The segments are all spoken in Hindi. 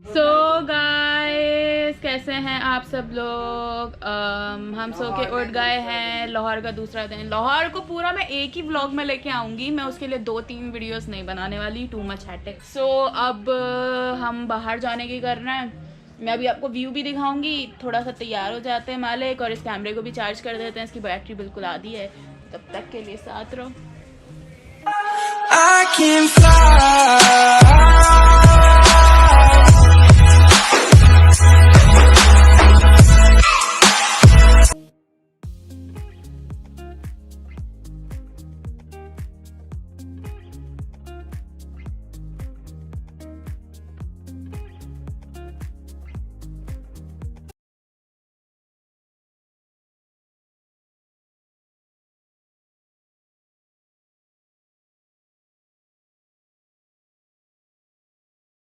सो गाइस, कैसे हैं आप सब लोग। हम सो के उठ गए हैं। लाहौर का दूसरा दिन। लाहौर को पूरा मैं एक ही व्लॉग में लेके आऊँगी। मैं उसके लिए 2-3 वीडियोस नहीं बनाने वाली, टू मच हैट्रिक। सो अब हम बाहर जाने की कर रहे हैं। मैं अभी आपको व्यू भी दिखाऊंगी। थोड़ा सा तैयार हो जाते हैं मालिक, और इस कैमरे को भी चार्ज कर देते हैं। इसकी बैटरी बिल्कुल आधी है। तब तक के लिए साथ रहो। I can fly.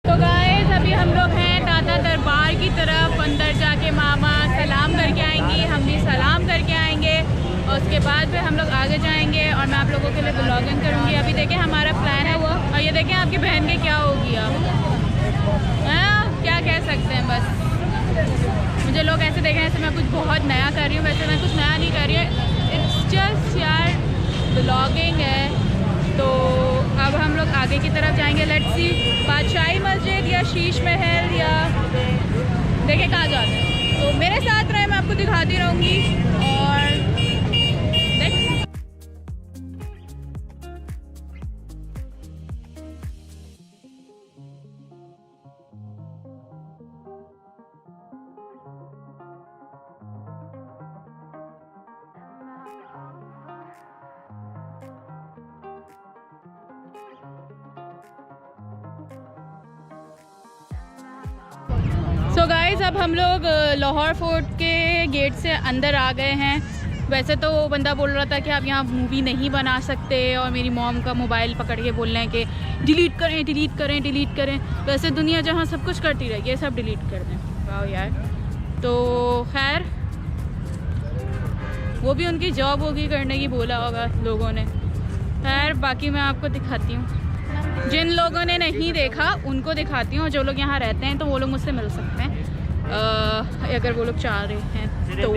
तो गाइस, अभी हम लोग हैं दादा दरबार की तरफ। अंदर जाके मामा सलाम करके आएंगी, हम भी सलाम करके आएंगे, और उसके बाद फिर हम लोग आगे जाएंगे और मैं आप लोगों के लिए ब्लॉगिंग करूंगी। अभी देखें हमारा प्लान है वो, और ये देखें आपकी बहन के क्या हो गया। क्या कह सकते हैं, बस मुझे लोग ऐसे देखें जैसे मैं कुछ बहुत नया कर रही हूँ। वैसे मैं कुछ नया नहीं कर रही हूँ, इट्स जस्ट यार ब्लॉगिंग है। तो अब हम लोग आगे की तरफ जाएंगे। लेट्स सी, बादशाही मस्जिद या शीश महल, या देखें कहाँ जाते हैं। तो मेरे साथ रहे, मैं आपको दिखाती रहूँगी। और सो गाइस, अब हम लोग लाहौर फोर्ट के गेट से अंदर आ गए हैं। वैसे तो वो बंदा बोल रहा था कि आप यहाँ मूवी नहीं बना सकते, और मेरी मॉम का मोबाइल पकड़ के बोल रहे हैं कि डिलीट करें डिलीट करें डिलीट करें। वैसे दुनिया जहाँ सब कुछ करती रहेगी, ये सब डिलीट कर दें। वाह यार। तो खैर, वो भी उनकी जॉब होगी करने की, बोला होगा लोगों ने। खैर, बाकी मैं आपको दिखाती हूँ। जिन लोगों ने नहीं देखा उनको दिखाती हूँ। जो लोग यहाँ रहते हैं तो वो लोग मुझसे मिल सकते हैं, अगर वो लोग चाह रहे हैं तो।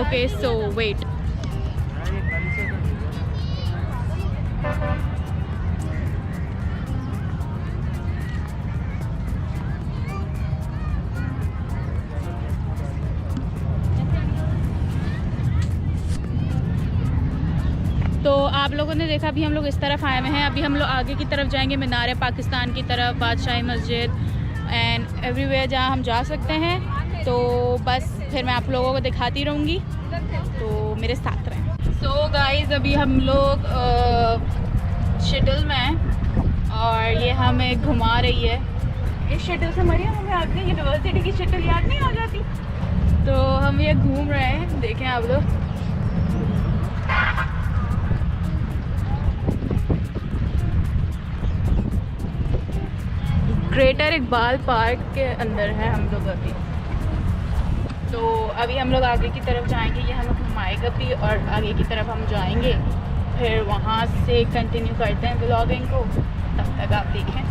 ओके, सो वेट। तो आप लोगों ने देखा, अभी हम लोग इस तरफ आए हुए हैं। अभी हम लोग आगे की तरफ जाएंगे, मीनार पाकिस्तान की तरफ, बादशाही मस्जिद एंड एवरीवेयर जहाँ हम जा सकते हैं। तो बस फिर मैं आप लोगों को दिखाती रहूँगी, तो मेरे साथ रहें। सो गाइस, अभी हम लोग शटल में हैं, और ये हमें घुमा रही है। इस शटल से मरिया हमें अपनी यूनिवर्सिटी की शटल याद नहीं आ जाती। तो हम ये घूम रहे हैं, देखें आप लोग। ग्रेटर इकबाल पार्क के अंदर है हम लोग अभी। तो अभी हम लोग आगे की तरफ जाएंगे, ये हमें घुमाएगा भी, और आगे की तरफ हम जाएंगे, फिर वहाँ से कंटिन्यू करते हैं ब्लॉगिंग को। तब तक आप देखें।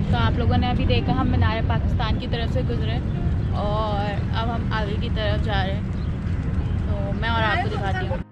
तो आप लोगों ने अभी देखा, हम मीनार पाकिस्तान की तरफ से गुजरे, और अब हम आगे की तरफ जा रहे हैं। तो मैं और आपको दिखाती हूँ।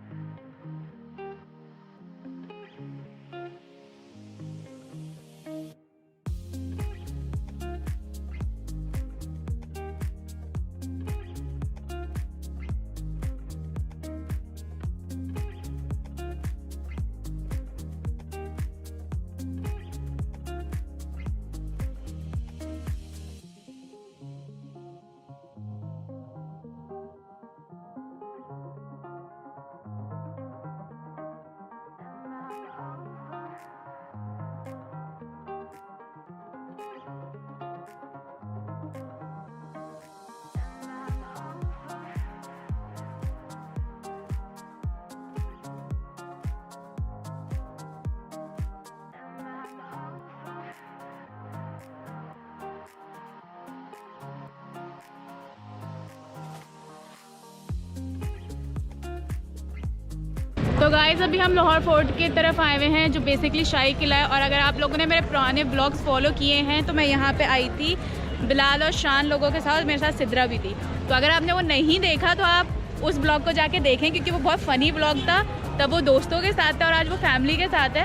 तो गाइस अभी हम लाहौर फोर्ट की तरफ आए हुए हैं जो बेसिकली शाही किला है। और अगर आप लोगों ने मेरे पुराने ब्लॉग्स फॉलो किए हैं तो मैं यहाँ पे आई थी बिलाल और शान लोगों के साथ, मेरे साथ सिद्रा भी थी। तो अगर आपने वो नहीं देखा तो आप उस ब्लॉग को जाके देखें क्योंकि वो बहुत फ़नी ब्लॉग था। तब वो दोस्तों के साथ है और आज वो फैमिली के साथ है,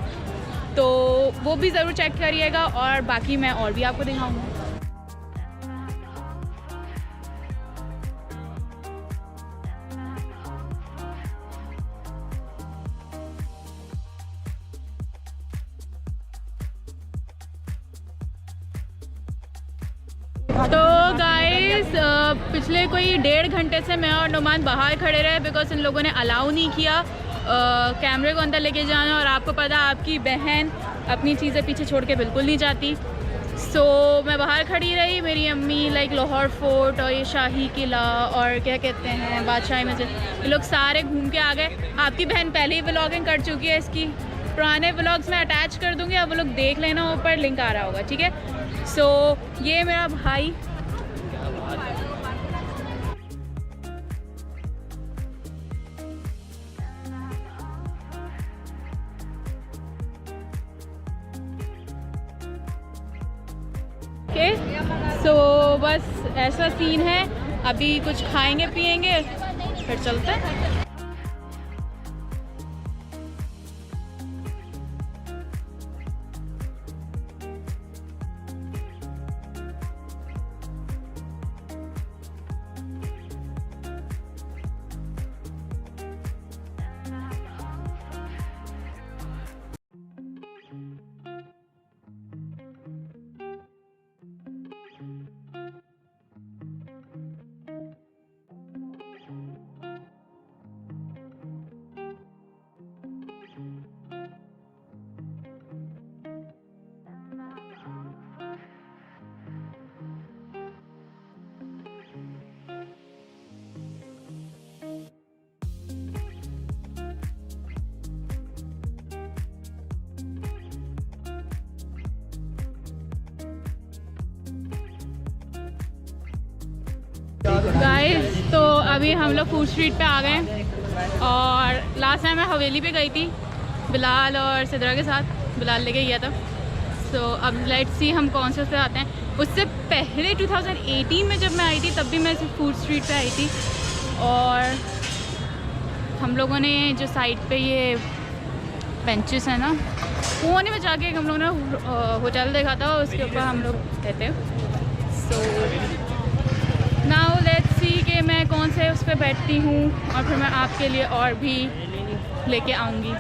तो वो भी ज़रूर चेक करिएगा। और बाकी मैं और भी आपको दिखाऊँगा। तो गाइस पिछले कोई 1.5 घंटे से मैं और नुमान बाहर खड़े रहे बिकॉज इन लोगों ने अलाउ नहीं किया कैमरे को अंदर लेके जाना। और आपको पता आपकी बहन अपनी चीज़ें पीछे छोड़ के बिल्कुल नहीं जाती। सो मैं बाहर खड़ी रही, मेरी अम्मी लाइक लाहौर फोर्ट और ये शाही किला और क्या कहते हैं बादशाही मस्जिद, ये लोग सारे घूम के आ गए। आपकी बहन पहले ही व्लॉगिंग कर चुकी है, इसकी पुराने व्लॉग्स मैं अटैच कर दूँगी, अब वो लोग देख लेना, ऊपर लिंक आ रहा होगा, ठीक है। सो ये मेरा भाई सो बस ऐसा सीन है। अभी कुछ खाएंगे पिएंगे फिर चलते हैं। गाइस तो अभी हम लोग फूड स्ट्रीट पे आ गए और लास्ट टाइम मैं हवेली पे गई थी बिलाल और सिद्रा के साथ, बिलाल लेके गया था। सो अब लेट्स सी हम कौन से उस पे आते हैं। उससे पहले 2018 में जब मैं आई थी तब भी मैं सिर्फ फूड स्ट्रीट पे आई थी और हम लोगों ने जो साइड पे ये बेंचेस है ना वो होने में जाके हम लोगों ने होटल देखा था, उसके ऊपर हम लोग रहते हैं। सो नाउ लेट्स सी कि मैं कौन से उस पर बैठती हूँ और फिर मैं आपके लिए और भी लेके आऊँगी।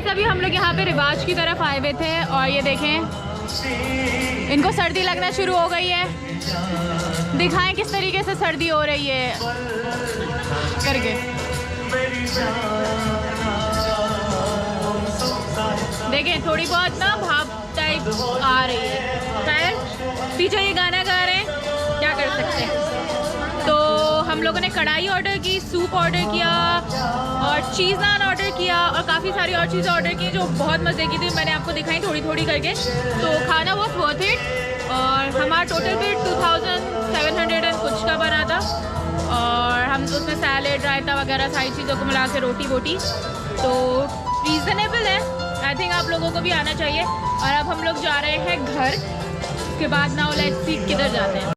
गाइस अभी हम लोग यहाँ पे रिवाज की तरफ आए हुए थे और ये देखें इनको सर्दी लगना शुरू हो गई है। दिखाएं किस तरीके से सर्दी हो रही है करके। देखें थोड़ी बहुत ना भाप टाइप आ रही है। खैर पीछे ये गाना गा रहे हैं, क्या कर सकते हैं। तो हम लोगों ने कढ़ाई ऑर्डर की, सूप ऑर्डर किया और चीज़ नान ऑर्डर किया और काफ़ी सारी और चीज़ें ऑर्डर की जो बहुत मज़े की थी। मैंने आपको दिखाई थोड़ी थोड़ी करके। तो खाना बहुत वर्थ इट और हमारा टोटल बिल 2700 एंड कुछ का बना था और हम उसमें सैलेड, रायता वगैरह सारी चीज़ों को मिला के रोटी वोटी, तो रीज़नेबल है। आई थिंक आप लोगों को भी आना चाहिए। और अब हम लोग जा रहे हैं घर। उसके बाद ना लेट्स सी किधर जाते हैं।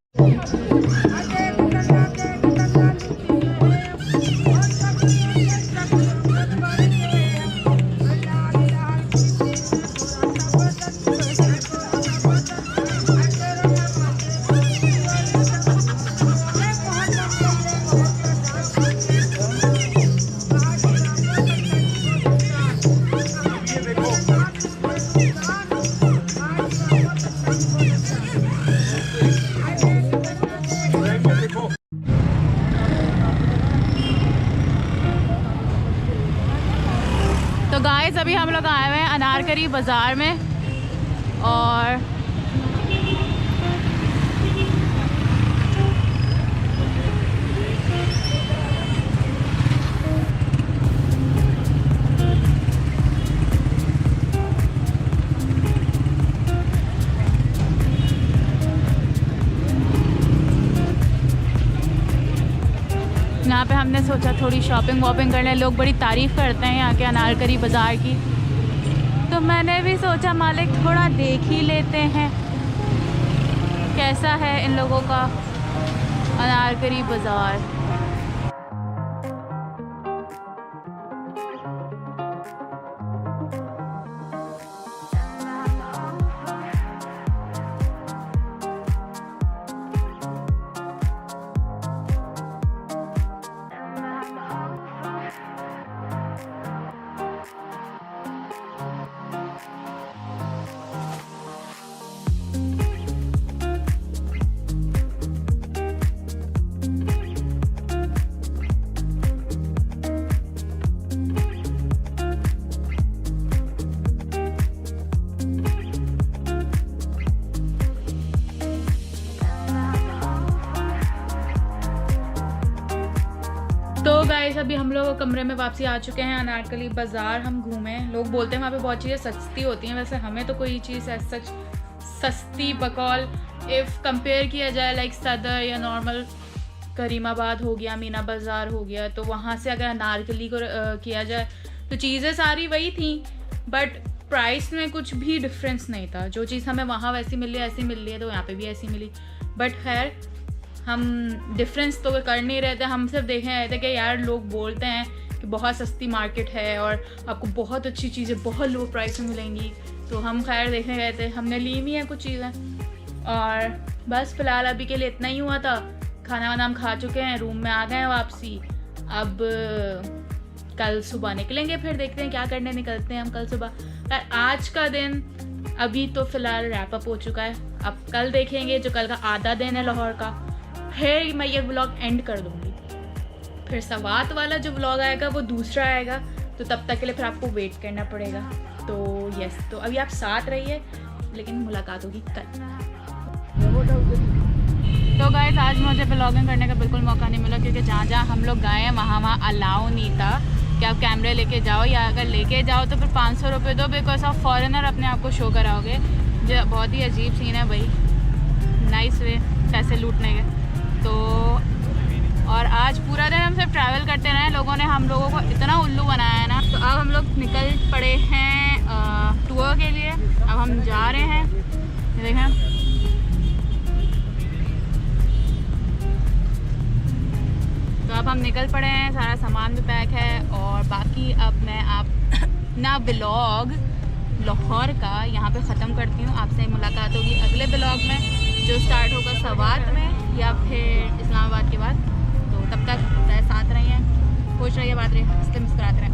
तो गाइस अभी हम लोग आए हुए हैं अनारकली बाज़ार में और यहाँ पे हमने सोचा थोड़ी शॉपिंग वॉपिंग करने। लोग बड़ी तारीफ़ करते हैं यहाँ के अनारकली बाज़ार की, तो मैंने भी सोचा मालिक थोड़ा देख ही लेते हैं कैसा है इन लोगों का अनारकली बाज़ार। तो गाइस अभी हम लोग कमरे में वापसी आ चुके हैं। अनारकली बाज़ार हम घूमे। लोग बोलते हैं वहाँ पे बहुत चीज़ें सस्ती होती हैं, वैसे हमें तो कोई चीज़ सच सस्ती बकौल इफ़ कंपेयर किया जाए लाइक सदर या नॉर्मल करीमाबाद हो गया, मीना बाज़ार हो गया, तो वहाँ से अगर अनारकली को किया जाए तो चीज़ें सारी वही थी बट प्राइस में कुछ भी डिफरेंस नहीं था। जो चीज़ हमें वहाँ वैसी मिली ऐसी मिल रही है तो यहाँ पे भी ऐसी मिली। बट खैर हम डिफरेंस तो कर नहीं रहे थे, हम सिर्फ देखने आए थे कि यार लोग बोलते हैं कि बहुत सस्ती मार्केट है और आपको बहुत अच्छी चीज़ें बहुत लो प्राइस में मिलेंगी, तो हम खैर देखने गए थे। हमने ली भी हैं कुछ चीज़ें और बस फ़िलहाल अभी के लिए इतना ही हुआ था। खाना वाना हम खा चुके हैं, रूम में आ गए हैं वापसी। अब कल सुबह निकलेंगे, फिर देखते हैं क्या करने निकलते हैं हम कल सुबह। आज का दिन अभी तो फ़िलहाल रैप अप हो चुका है। अब कल देखेंगे जो कल का आधा दिन है लाहौर का, फिर मैं ये व्लॉग एंड कर दूँगी। फिर सवात वाला जो व्लॉग आएगा वो दूसरा आएगा, तो तब तक के लिए फिर आपको वेट करना पड़ेगा। तो यस, तो अभी आप साथ रहिए, लेकिन मुलाकात होगी कल। तो गाइस आज मुझे व्लॉगिंग करने का बिल्कुल मौका नहीं मिला क्योंकि जहाँ जहाँ हम लोग गए हैं वहाँ अलाउ नहीं था कि आप कैमरे लेके जाओ, या अगर लेके जाओ तो फिर 500 रुपये दो, बिकॉज आप फॉरेनर अपने आप को शो कराओगे। जो बहुत ही अजीब सीन है भाई, नाइस वे पैसे लूटने के। तो और आज पूरा दिन हम सिर्फ ट्रैवल करते रहे, लोगों ने हम लोगों को इतना उल्लू बनाया है ना। तो अब हम लोग निकल पड़े हैं टूर के लिए। अब हम जा रहे हैं, देखें तो अब हम निकल पड़े हैं, सारा सामान भी पैक है। और बाकी अब मैं आप ना व्लॉग लाहौर का यहाँ पे ख़त्म करती हूँ। आपसे मुलाकात होगी अगले व्लॉग में जो स्टार्ट होगा सवात में या फिर इस्लामाबाद के बाद। तो तब तक साथ रहिए, खुश रहिए, बात रहिए, हंसते मुस्कुराते रहें।